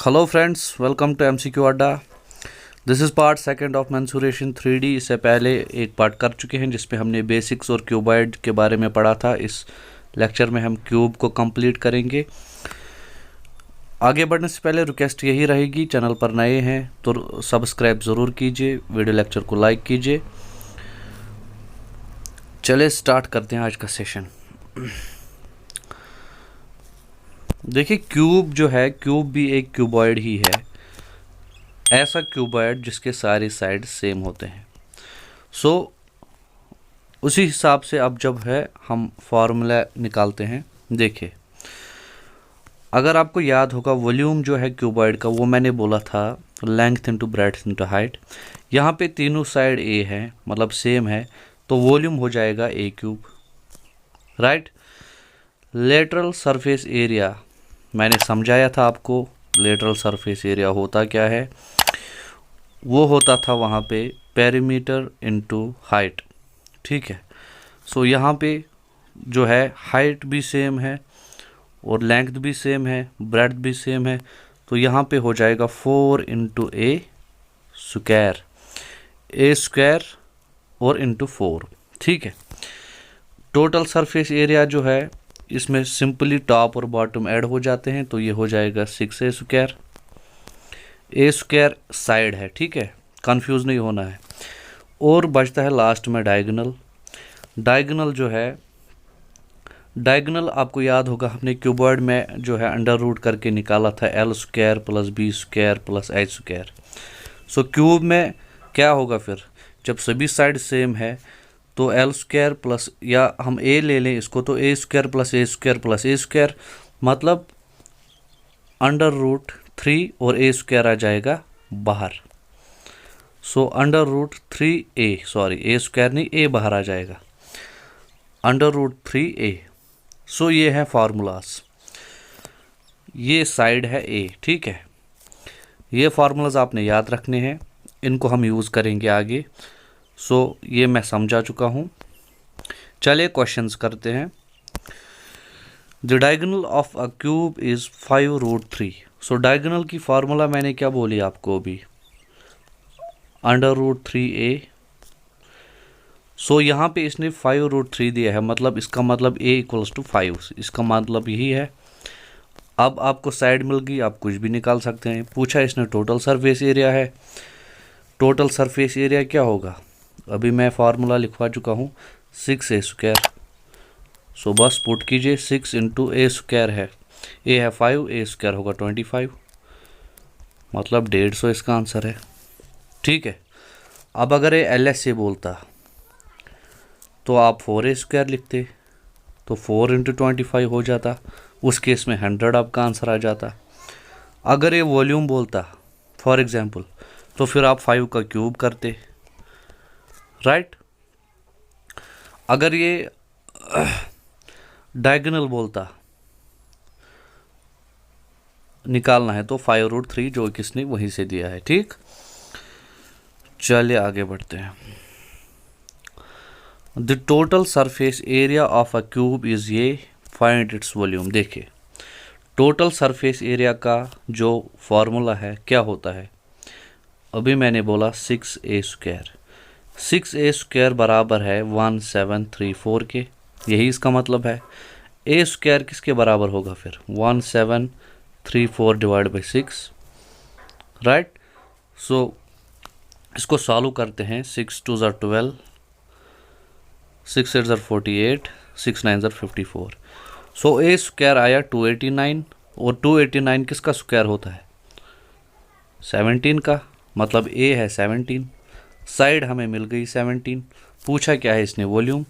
Hello friends, welcome to MCQ अड्डा। This is part second of mensuration 3D। इससे पहले एक पार्ट कर चुके हैं जिसमें हमने बेसिक्स और क्यूबॉइड के बारे में पढ़ा था। इस लेक्चर में हम क्यूब को कंप्लीट करेंगे। आगे बढ़ने से पहले रिक्वेस्ट यही रहेगी, चैनल पर नए हैं तो सब्सक्राइब ज़रूर कीजिए, वीडियो लेक्चर को लाइक कीजिए। चले स्टार्ट करते हैं आज का सेशन। देखिए, क्यूब जो है, क्यूब भी एक क्यूबॉइड ही है। ऐसा क्यूबॉइड जिसके सारे साइड सेम होते हैं। उसी हिसाब से अब जब है हम फार्मूला निकालते हैं। देखिए, अगर आपको याद होगा, वॉल्यूम जो है क्यूबॉइड का वो मैंने बोला था length into breadth into height. यहाँ पे तीनों साइड ए है, मतलब सेम है, तो वॉल्यूम हो जाएगा a cube, right. Lateral surface area मैंने समझाया था आपको। लेटरल सरफेस एरिया होता क्या है, वो होता था वहाँ पे पेरीमीटर इनटू हाइट, ठीक है। यहाँ पे जो है हाइट भी सेम है और लेंथ भी सेम है, ब्रेड्थ भी सेम है, तो यहाँ पे हो जाएगा 4 इंटू ए स्क्वायर और इंटू 4, ठीक है। टोटल सरफेस एरिया जो है, इसमें सिंपली टॉप और बॉटम ऐड हो जाते हैं, तो ये हो जाएगा 6 ए स्क्वायर साइड है, ठीक है, कंफ्यूज नहीं होना है। और बचता है लास्ट में डायगोनल। डायगोनल जो है, डायगोनल आपको याद होगा, हमने क्यूबॉइड में जो है अंडर रूट करके निकाला था L square plus B square plus H square. Cube में क्या होगा फिर, जब सभी साइड सेम है तो एल स्क्वायर प्लस, या हम ए ले लें इसको, तो ए स्क्वायर प्लस ए स्क्वायर प्लस ए स्क्वायर, मतलब अंडर रूट 3 और ए स्क्वायर आ जाएगा बाहर। अंडर रूट 3 ए, सॉरी ए स्क्वायर नहीं, ए बाहर आ जाएगा, अंडर रूट 3 ए। ये है फार्मूलाज, ये साइड है ए, ठीक है। ये फार्मूलाज आपने याद रखने हैं, इनको हम यूज़ करेंगे आगे। ये मैं समझा चुका हूँ। चलिए क्वेश्चंस करते हैं। The diagonal of a cube is 5 root 3। Diagonal की फार्मूला मैंने क्या बोली आपको अभी, अंडर रूट 3 ए। यहाँ पे इसने 5 रूट 3 दिया है, मतलब इसका मतलब a इक्वल्स टू 5, इसका मतलब यही है। अब आपको साइड मिल गई, आप कुछ भी निकाल सकते हैं। पूछा इसने टोटल सरफेस एरिया है, टोटल सरफेस एरिया क्या होगा, अभी मैं फार्मूला लिखवा चुका हूँ, 6 ए स्क्वायर। बस पुट कीजिए, 6 इंटू ए स्क्वायर है, ए है 5, ए स्क्वायर होगा 25, मतलब 150 इसका आंसर है, ठीक है। अब अगर ये एल एस से बोलता तो आप 4 ए स्क्वायर लिखते, तो 4 इंटू 25 हो जाता, उस केस में 100 आपका आंसर आ जाता। अगर ये वॉल्यूम बोलता फॉर एग्जांपल, तो फिर आप 5 का क्यूब करते, राइट। अगर ये डायगोनल बोलता, निकालना है, तो 5 रूट 3 जो किसने वहीं से दिया है, ठीक। चलिए आगे बढ़ते हैं। The total surface area of a cube is ये, फाइंड इट्स वॉल्यूम। देखिए, टोटल सरफेस एरिया का जो फॉर्मूला है क्या होता है, अभी मैंने बोला 6 ए स्क्वायर। 6 ए स्क्वायर बराबर है 1734 के, यही इसका मतलब है। ए स्क्वायर किसके बराबर होगा फिर, 1734 डिवाइड बाई 6, राइट। इसको सॉल्व करते हैं। 6 2 ज़र 12, 6 8 ज़र 48, 6 9 ज़र 54। ए स्क्वायर आया 289, और 289 किसका स्क्वायर होता है, 17 का, मतलब ए है 17, साइड हमें मिल गई 17। पूछा क्या है इसने, वॉल्यूम।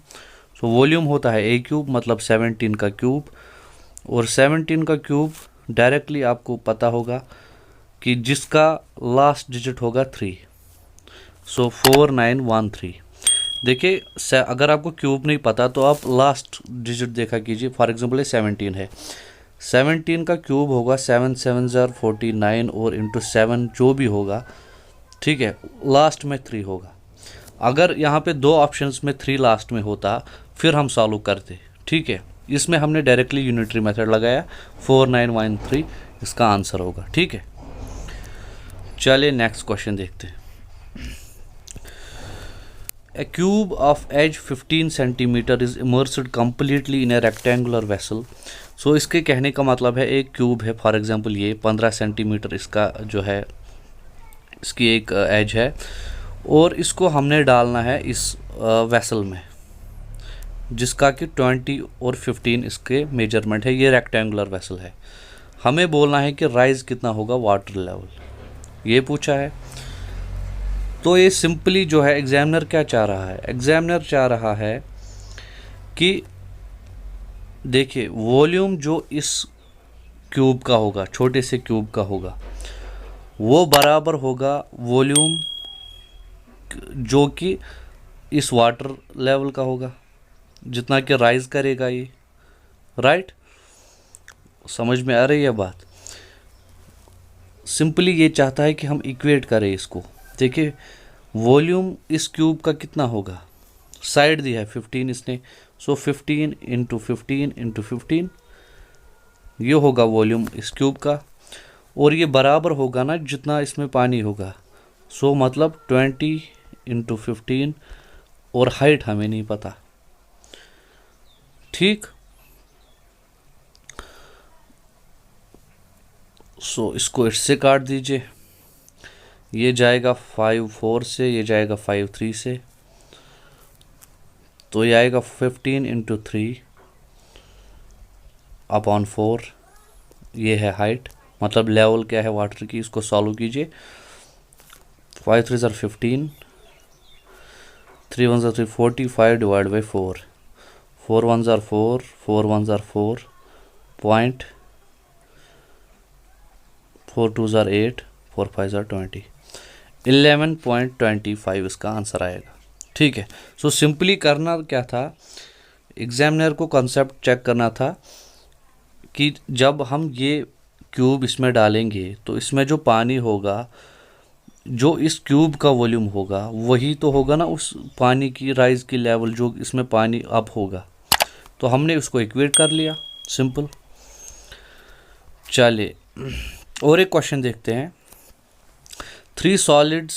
वॉल्यूम होता है ए क्यूब, मतलब 17 का क्यूब, और 17 का क्यूब डायरेक्टली आपको पता होगा कि जिसका लास्ट डिजिट होगा 3, 4913। देखिए, अगर आपको क्यूब नहीं पता तो आप लास्ट डिजिट देखा कीजिए। फॉर एग्जांपल ये 17 है, 17 का क्यूब होगा 7 7 ज़र 49 और इंटू 7 जो भी होगा, ठीक है, लास्ट में 3 होगा। अगर यहाँ पे 2 ऑप्शंस में 3 लास्ट में होता फिर हम सॉल्व करते, ठीक है। इसमें हमने डायरेक्टली यूनिटरी मेथड लगाया, 4913 इसका आंसर होगा, ठीक है। चलिए नेक्स्ट क्वेश्चन देखते हैं। A cube of edge 15 centimeter is immersed completely in a rectangular vessel. So इसके कहने का मतलब है एक क्यूब है, फॉर एग्जांपल ये 15 सेंटीमीटर इसका जो है इसकी एक एज है और इसको हमने डालना है इस वेसल में जिसका कि 20 और 15 इसके मेजरमेंट है। ये रेक्टेंगुलर वेसल है। हमें बोलना है कि राइज कितना होगा वाटर लेवल, ये पूछा है। तो ये सिंपली जो है एग्जामिनर क्या चाह रहा है, एग्जामिनर चाह रहा है कि देखिए वॉल्यूम जो इस क्यूब का होगा, छोटे से क्यूब का होगा, वो बराबर होगा वॉल्यूम जो कि इस वाटर लेवल का होगा, जितना कि राइज करेगा ये, राइट। समझ में आ रही है बात। सिंपली ये चाहता है कि हम इक्वेट करें इसको। देखिए वॉल्यूम इस क्यूब का कितना होगा, साइड दी है 15 इसने, सो 15 इंटू 15 इंटू 15 ये होगा वॉल्यूम इस क्यूब का, और ये बराबर होगा ना जितना इसमें पानी होगा, सो मतलब 20 इंटू 15, और हाइट हमें नहीं पता, ठीक। सो इसको इससे काट दीजिए, ये जाएगा 5 4 से, ये जाएगा 5 3 से, तो ये आएगा 15 इंटू 3 अपॉन 4, ये है हाइट, मतलब लेवल क्या है वाटर की। इसको सॉल्व कीजिए, 5 3 15, 3 1 3 45 डिवाइड बाई 4, 4 1 4, 4 1 4, पॉइंट 4 2 8, 4 5 20, 11.25 इसका आंसर आएगा, ठीक है। सो सिंपली करना क्या था, एग्जामिनर को कंसेप्ट चेक करना था कि जब हम ये क्यूब इसमें डालेंगे तो इसमें जो पानी होगा, जो इस क्यूब का वॉल्यूम होगा, वही तो होगा ना उस पानी की राइज की लेवल जो इसमें पानी अप होगा। तो हमने उसको इक्वेट कर लिया, सिंपल। चलिए और एक क्वेश्चन देखते हैं। 3 solids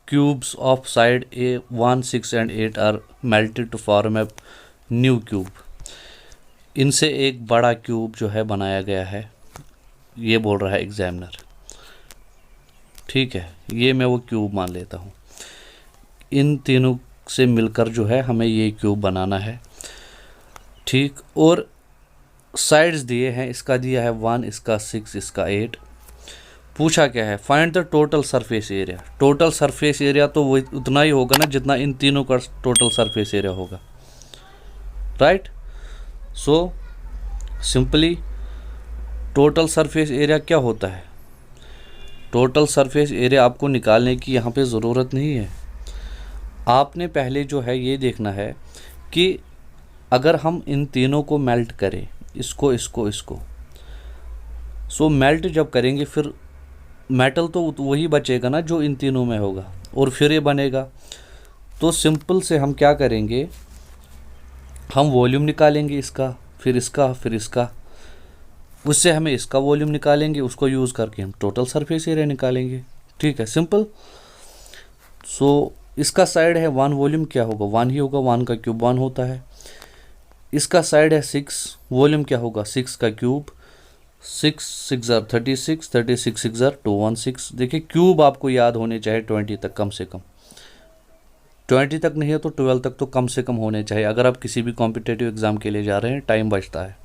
cubes of side A1 6 and 8 are melted to form a new cube. इनसे एक बड़ा क्यूब जो है बनाया गया है, ये बोल रहा है एग्जामिनर, ठीक है। ये मैं वो क्यूब मान लेता हूँ। इन तीनों से मिलकर जो है हमें ये क्यूब बनाना है, ठीक। और साइड्स दिए हैं, इसका दिया है 1, इसका 6, इसका 8। पूछा क्या है, find the total surface area. Total surface area तो वो उतना ही होगा ना जितना इन तीनों का टोटल सरफेस एरिया होगा, right. So simply total surface area क्या होता है, टोटल सरफेस एरिया आपको निकालने की यहाँ पे ज़रूरत नहीं है। आपने पहले जो है ये देखना है कि अगर हम इन तीनों को मेल्ट करें, इसको इसको इसको, सो मेल्ट जब करेंगे फिर मेटल तो वही बचेगा ना जो इन तीनों में होगा, और फिर ये बनेगा। तो सिंपल से हम क्या करेंगे, हम वॉल्यूम निकालेंगे इसका, फिर इसका, फिर इसका, उससे हमें इसका वॉल्यूम निकालेंगे, उसको यूज़ करके हम टोटल सरफेस एरिया निकालेंगे, ठीक है, सिंपल। सो इसका साइड है 1, वॉल्यूम क्या होगा 1 ही होगा, 1 का क्यूब 1 होता है। इसका साइड है 6, वॉल्यूम क्या होगा 6 का क्यूब, 6 6 36, 36 6 216। देखिए क्यूब आपको याद होने चाहिए 20 तक, कम से कम 20 तक नहीं है तो 12 तक तो कम से कम होने चाहिए, अगर आप किसी भी कॉम्पिटेटिव एग्जाम के लिए जा रहे हैं, टाइम बचता है।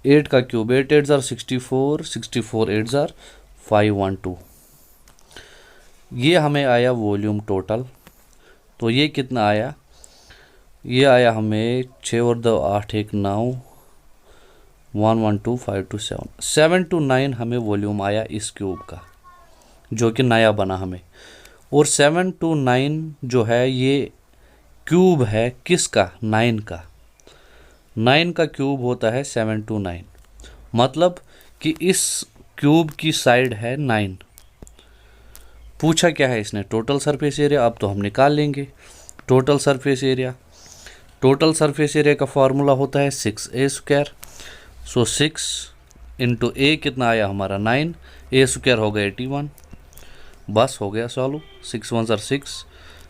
8 का क्यूब 8 8 64, 64 8 512। ये हमें आया वॉल्यूम टोटल। तो ये कितना आया, ये आया हमें 6 और 2 8 1 9, 1 1 2 5 2 7 7 to 9 हमें वॉल्यूम आया इस क्यूब का, जो कि नया बना हमें। और 7 to 9 जो है ये क्यूब है किसका, 9 का। 9 का क्यूब होता है 7 to 9, मतलब कि इस क्यूब की साइड है 9। पूछा क्या है इसने, टोटल सरफेस एरिया। अब तो हम निकाल लेंगे total surface area. Total surface area का फॉर्मूला होता है 6a²। सो 6 इंटू ए कितना आया हमारा 9, a² हो गया 81, बस हो गया सॉल्व। 6 1 6,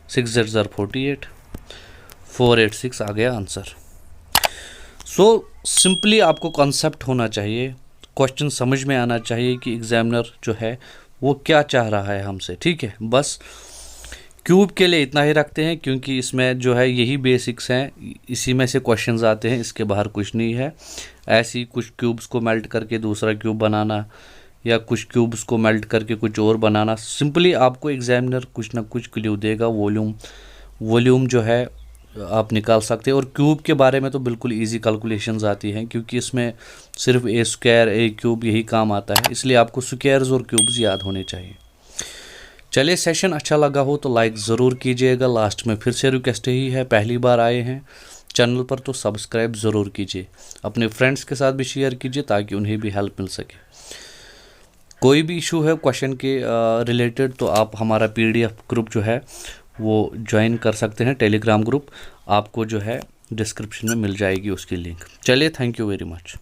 6 Z 48, 486 आ गया आंसर। सो सिंपली आपको कॉन्सेप्ट होना चाहिए, क्वेश्चन समझ में आना चाहिए कि एग्जामिनर जो है वो क्या चाह रहा है हमसे, ठीक है। बस क्यूब के लिए इतना ही रखते हैं क्योंकि इसमें जो है यही बेसिक्स हैं, इसी में से क्वेश्चंस आते हैं, इसके बाहर कुछ नहीं है। ऐसी कुछ क्यूब्स को मेल्ट करके दूसरा क्यूब बनाना या कुछ क्यूब्स को मेल्ट करके कुछ और बनाना, सिंपली आपको एग्जामिनर कुछ ना कुछ क्लू देगा। वॉल्यूम जो है आप निकाल सकते हैं। और क्यूब के बारे में तो बिल्कुल इजी कैलकुलेशंस आती हैं क्योंकि इसमें सिर्फ ए स्क्वायर ए क्यूब यही काम आता है, इसलिए आपको स्क्वायर्स और क्यूब्स याद होने चाहिए। चलिए, सेशन अच्छा लगा हो तो लाइक ज़रूर कीजिएगा। लास्ट में फिर से रिक्वेस्ट यही है, पहली बार आए हैं चैनल पर तो सब्सक्राइब ज़रूर कीजिए, अपने फ्रेंड्स के साथ भी शेयर कीजिए ताकि उन्हें भी हेल्प मिल सके। कोई भी इशू है क्वेश्चन के रिलेटेड तो आप हमारा PDF ग्रुप जो है वो ज्वाइन कर सकते हैं, टेलीग्राम ग्रुप आपको जो है डिस्क्रिप्शन में मिल जाएगी उसकी लिंक। चलिए, थैंक यू वेरी मच।